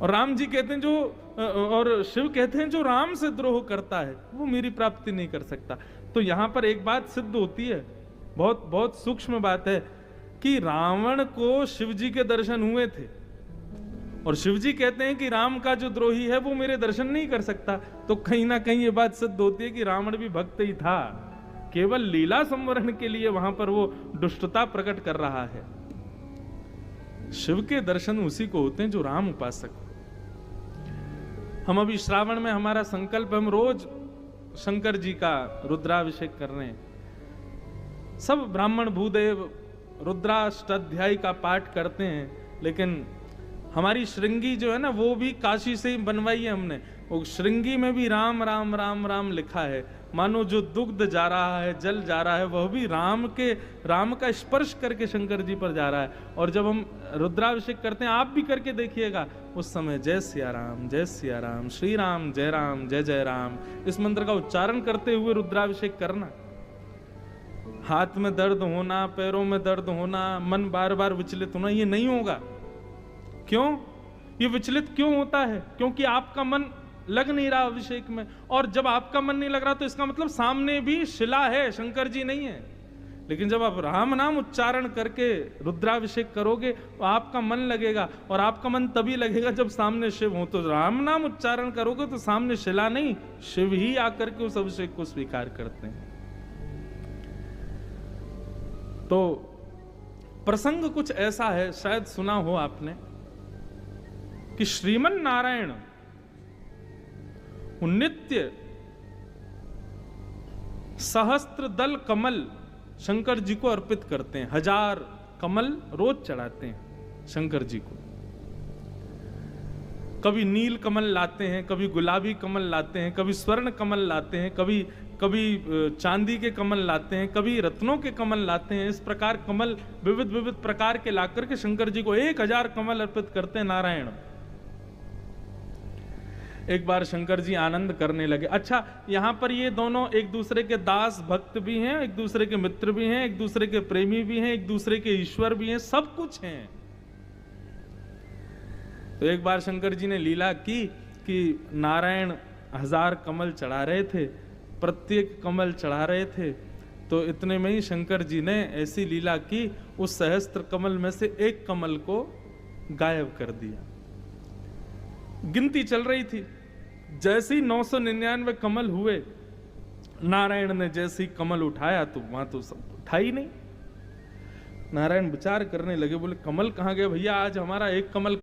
और राम जी कहते हैं और शिव कहते हैं जो राम से द्रोह करता है वो मेरी प्राप्ति नहीं कर सकता। तो यहां पर एक बात सिद्ध होती है, बहुत बहुत सूक्ष्म बात है, कि रावण को शिव जी के दर्शन हुए थे और शिव जी कहते हैं कि राम का जो द्रोही है वो मेरे दर्शन नहीं कर सकता। तो कहीं ना कहीं ये बात सिद्ध होती है कि रावण भी भक्त ही था, केवल लीला संवरण के लिए वहां पर वो दुष्टता प्रकट कर रहा है। शिव के दर्शन उसी को होते हैं जो राम उपासक। हम अभी श्रावण में हमारा संकल्प, हम रोज शंकर जी का रुद्राभिषेक कर रहे हैं। सब ब्राह्मण भूदेव रुद्राष्टाध्यायी का पाठ करते हैं, लेकिन हमारी श्रृंगी जो है ना वो भी काशी से ही बनवाई है हमने। वो श्रृंगी में भी राम राम राम राम लिखा है, मानो जो दुग्ध जा रहा है, जल जा रहा है, वह भी राम का स्पर्श करके शंकर जी पर जा रहा है। और जब हम रुद्राभिषेक करते हैं, आप भी करके देखिएगा, उस समय जय सिया राम, श्री राम, जय जय राम, इस मंत्र का उच्चारण करते हुए रुद्राभिषेक करना। हाथ में दर्द होना, पैरों में दर्द होना, मन बार बार विचलित होना, ये नहीं होगा। क्यों ये विचलित क्यों होता है? क्योंकि आपका मन लग नहीं रहा अभिषेक में। और जब आपका मन नहीं लग रहा तो इसका मतलब सामने भी शिला है, शंकर जी नहीं है। लेकिन जब आप राम नाम उच्चारण करके रुद्राभिषेक करोगे तो आपका मन लगेगा, और आपका मन तभी लगेगा जब सामने शिव हो। तो राम नाम उच्चारण करोगे तो सामने शिला नहीं, शिव ही आकर के उस अभिषेक को स्वीकार करते हैं। तो प्रसंग कुछ ऐसा है, शायद सुना हो आपने, कि श्रीमन नारायण नित्य सहस्त्र दल कमल शंकर जी को अर्पित करते हैं। 1000 कमल रोज चढ़ाते हैं शंकर जी को। कभी नील कमल लाते हैं, कभी गुलाबी कमल लाते हैं, कभी स्वर्ण कमल लाते हैं, कभी चांदी के कमल लाते हैं, कभी रत्नों के कमल लाते हैं। इस प्रकार कमल विविध प्रकार के लाकर के शंकर जी को 1000 कमल अर्पित करते हैं नारायण। एक बार शंकर जी आनंद करने लगे। अच्छा, यहां पर ये दोनों एक दूसरे के दास भक्त भी हैं, एक दूसरे के मित्र भी हैं, एक दूसरे के प्रेमी भी हैं, एक दूसरे के ईश्वर भी हैं, सब कुछ हैं। तो एक बार शंकर जी ने लीला की कि नारायण 1000 कमल चढ़ा रहे थे, प्रत्येक कमल चढ़ा रहे थे। तो इतने में ही शंकर जी ने ऐसी लीला की, उस सहस्त्र कमल में से एक कमल को गायब कर दिया। गिनती चल रही थी, जैसे ही 999 कमल हुए, नारायण ने जैसे ही कमल उठाया तो वहां तो सब उठा ही नहीं। नारायण विचार करने लगे, बोले कमल कहां गए भैया, आज हमारा एक कमल